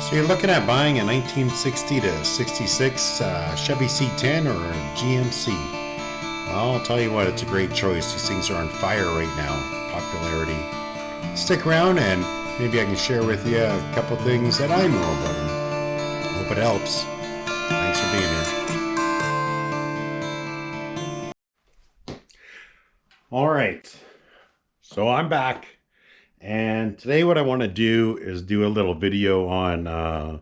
So you're looking at buying a 1960 to 66 Chevy C10 or a GMC. Well, I'll tell you what, it's a great choice. These things are on fire right now, popularity. Stick around and maybe I can share with you a couple things that I know about them. Hope it helps. Thanks for being here. All right, so I'm back. And today what I want to do is do a little video on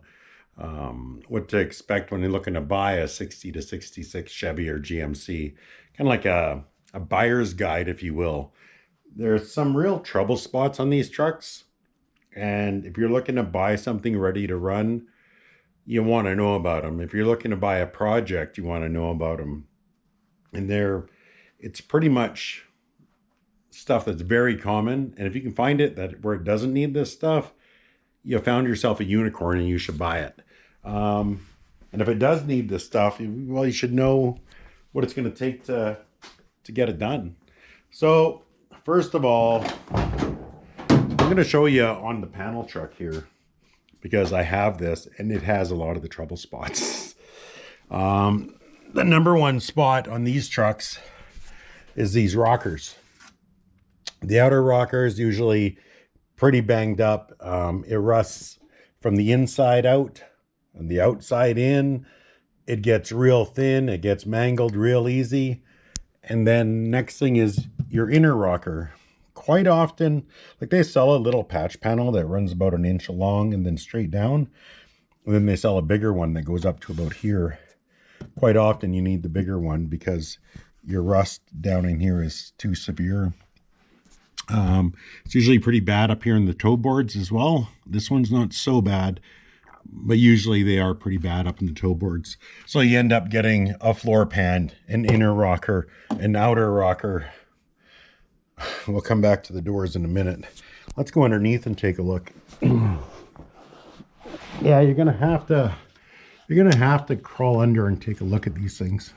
what to expect when you're looking to buy a 60 to 66 Chevy or GMC. Kind of like a buyer's guide, if you will. There's some real trouble spots on these trucks. And if you're looking to buy something ready to run, you want to know about them. If you're looking to buy a project, you want to know about them. And it's pretty much stuff that's very common, and if you can find it that where it doesn't need this stuff, you found yourself a unicorn and you should buy it. And if it does need this stuff, well, you should know what it's going to take to get it done. So first of all, I'm going to show you on the panel truck here, because I have this and it has a lot of the trouble spots. The number one spot on these trucks is these rockers. The outer rocker is usually pretty banged up. It rusts from the inside out and the outside in. It gets real thin. It gets mangled real easy. And then next thing is your inner rocker. Quite often, like they sell a little patch panel that runs about an inch long and then straight down. And then they sell a bigger one that goes up to about here. Quite often you need the bigger one because your rust down in here is too severe. It's usually pretty bad up here in the toe boards as well. This one's not so bad, but usually they are pretty bad up in the toe boards. So you end up getting a floor pan, an inner rocker, an outer rocker. We'll come back to the doors in a minute. Let's go underneath and take a look. Yeah, you're gonna have to crawl under and take a look at these things.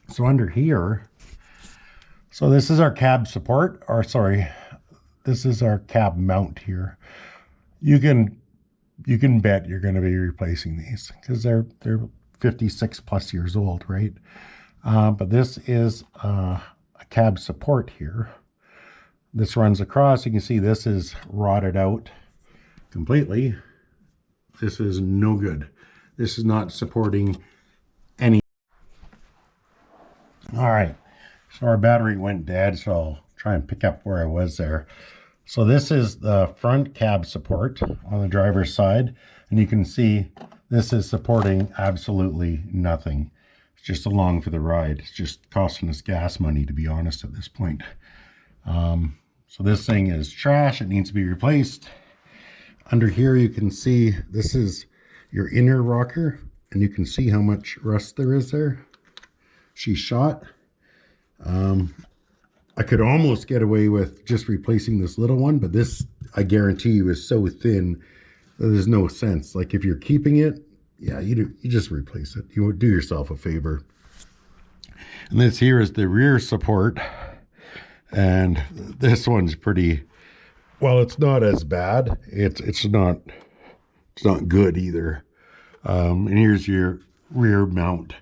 So under here, so this is our cab support, or sorry, this is our cab mount here. You can bet you're going to be replacing these because they're 56 plus years old, right? But this is a cab support here. This runs across. You can see this is rotted out completely. This is no good. This is not supporting any. All right. So our battery went dead, so I'll try and pick up where I was there. So this is the front cab support on the driver's side. And you can see this is supporting absolutely nothing. It's just along for the ride. It's just costing us gas money, to be honest, at this point. So this thing is trash. It needs to be replaced. Under here, you can see this is your inner rocker. And you can see how much rust there is there. She's shot. I could almost get away with just replacing this little one, but this, I guarantee you, is so thin that there's no sense. Like if you're keeping it, yeah, you just replace it. You would do yourself a favor. And this here is the rear support, and this one's pretty, well, it's not as bad. It's not good either. And here's your rear mount.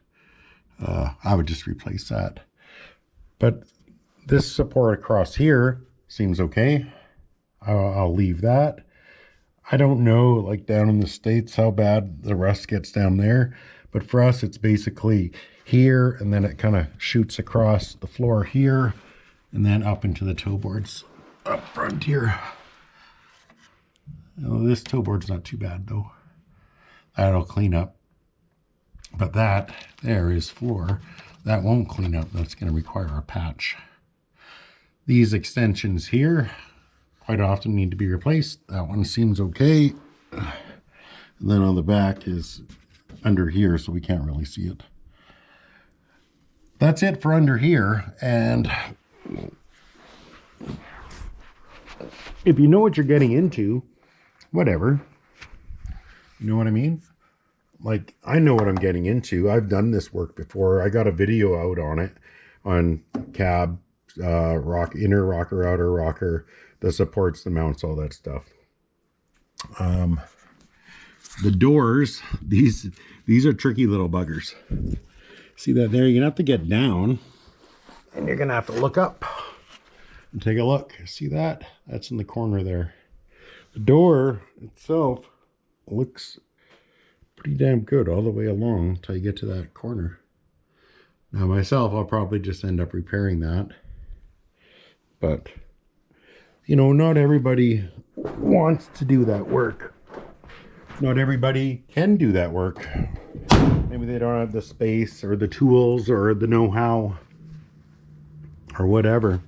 I would just replace that. But this support across here seems okay. I'll leave that. I don't know, like down in the States, how bad the rust gets down there. But for us, it's basically here, and then it kind of shoots across the floor here, and then up into the toe boards up front here. Oh, this toe board's not too bad, though. That'll clean up. But that there is floor. That won't clean up. That's going to require a patch. These extensions here quite often need to be replaced. That one seems okay. And then on the back is under here, so we can't really see it. That's it for under here. And if you know what you're getting into, whatever. You know what I mean? Like, I know what I'm getting into. I've done this work before. I got a video out on it, on cab, inner rocker, outer rocker, the supports, the mounts, all that stuff. The doors, these are tricky little buggers. See that there? You're gonna have to get down and you're gonna have to look up and take a look. See that? That's in the corner there. The door itself looks pretty damn good all the way along until you get to that corner. Now myself, I'll probably just end up repairing that. But, you know, not everybody wants to do that work. Not everybody can do that work. Maybe they don't have the space or the tools or the know-how or whatever.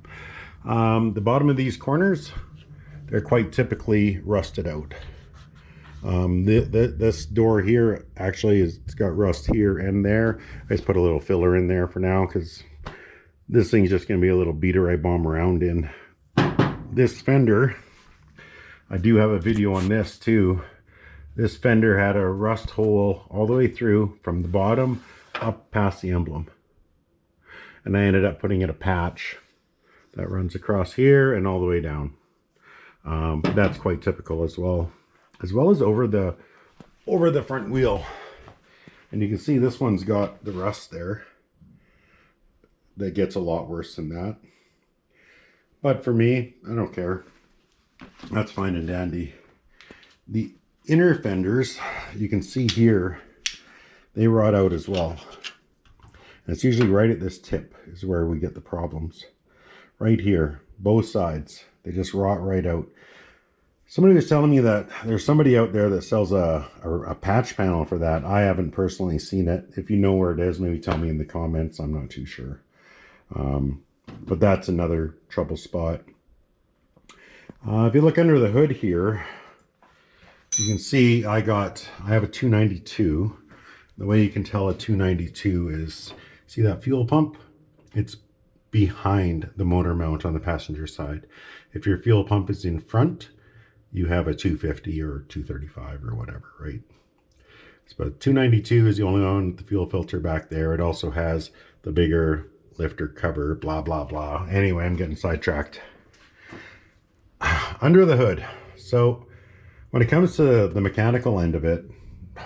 The bottom of these corners, they're quite typically rusted out. This door here actually it's got rust here and there. I just put a little filler in there for now because this thing's just going to be a little beater I bomb around in. This fender, I do have a video on this too. This fender had a rust hole all the way through from the bottom up past the emblem. And I ended up putting in a patch that runs across here and all the way down. That's quite typical as well as over the front wheel. And you can see this one's got the rust there. That gets a lot worse than that. But for me, I don't care. That's fine and dandy. The inner fenders, you can see here, they rot out as well. And it's usually right at this tip is where we get the problems. Right here, both sides, they just rot right out. Somebody was telling me that there's somebody out there that sells a patch panel for that. I haven't personally seen it. If you know where it is, maybe tell me in the comments. I'm not too sure. But that's another trouble spot. If you look under the hood here, you can see I have a 292. The way you can tell a 292 is, see that fuel pump? It's behind the motor mount on the passenger side. If your fuel pump is in front, you have a 250 or 235 or whatever, right? So 292 is the only one with the fuel filter back there. It also has the bigger lifter cover, blah, blah, blah. Anyway, I'm getting sidetracked. Under the hood. So when it comes to the mechanical end of it, I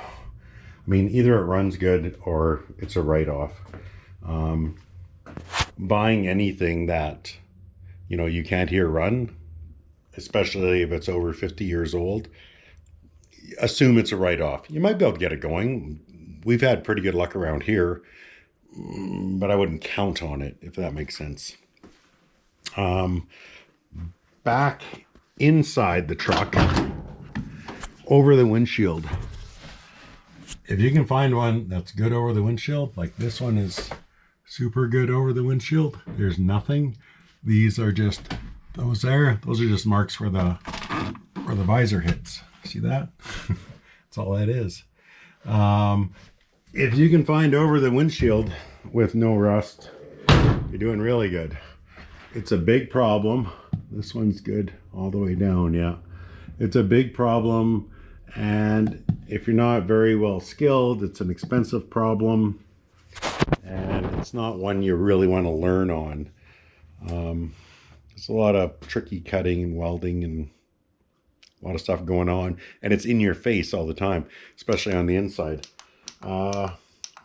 mean, either it runs good or it's a write-off. Buying anything that, you know, you can't hear run, especially if it's over 50 years old, assume it's a write-off. You might be able to get it going. We've had pretty good luck around here, but I wouldn't count on it, if that makes sense. Back inside the truck, over the windshield. If you can find one that's good over the windshield, like this one is super good over the windshield. There's nothing. These are just, those are just marks where the visor hits. See that? That's all that is. If you can find over the windshield with no rust, you're doing really good. It's a big problem. This one's good all the way down, yeah. It's a big problem, and if you're not very well skilled, it's an expensive problem, and it's not one you really want to learn on. There's a lot of tricky cutting and welding and a lot of stuff going on, and it's in your face all the time, especially on the inside. What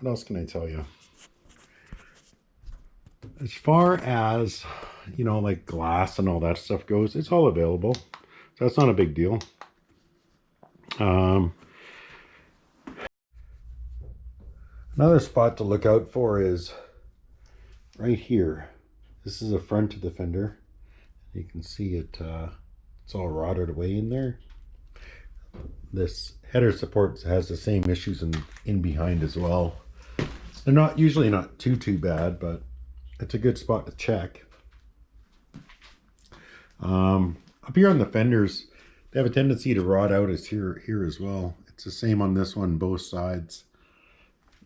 else can I tell you? As far as, you know, like glass and all that stuff goes, it's all available. So that's not a big deal. Another spot to look out for is right here. This is the front of the fender. You can see it, it's all rotted away in there. This header support has the same issues in behind as well. They're usually not too bad, but it's a good spot to check. Up here on the fenders, they have a tendency to rot out as here as well. It's the same on this one, both sides.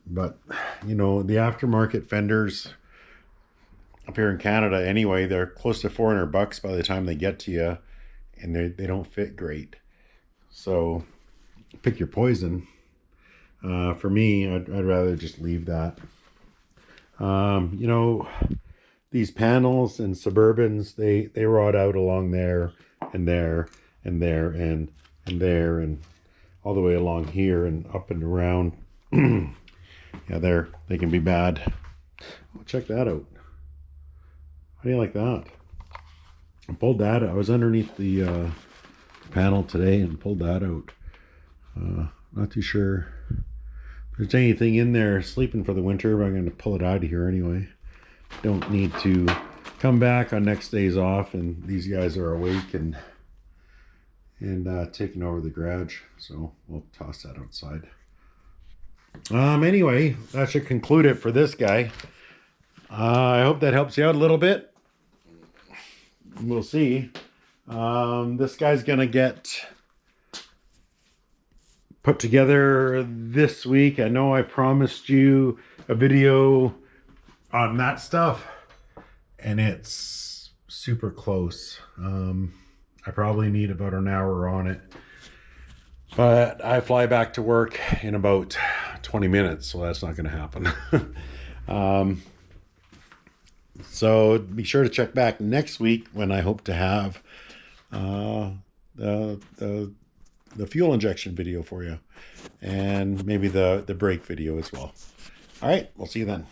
But, you know, the aftermarket fenders up here in Canada anyway, they're close to $400 by the time they get to you, and they don't fit great. So pick your poison. For me, I'd rather just leave that. You know, these panels and Suburbans, they rot out along there and there and there and there, and all the way along here and up and around. Yeah, they can be bad. Oh, check that out. How do you like that? I pulled that out. I was underneath the panel today and pulled that out. Not too sure if there's anything in there sleeping for the winter, but I'm going to pull it out of here anyway. Don't need to come back on next days off and these guys are awake and taking over the garage, so we'll toss that outside. Anyway, that should conclude it for this guy. I hope that helps you out a little bit. We'll see. This guy's gonna get put together this week. I know I promised you a video on that stuff, and it's super close. I probably need about an hour on it, but I fly back to work in about 20 minutes, so that's not going to happen. So be sure to check back next week when I hope to have the fuel injection video for you, and maybe the brake video as well. All right, we'll see you then.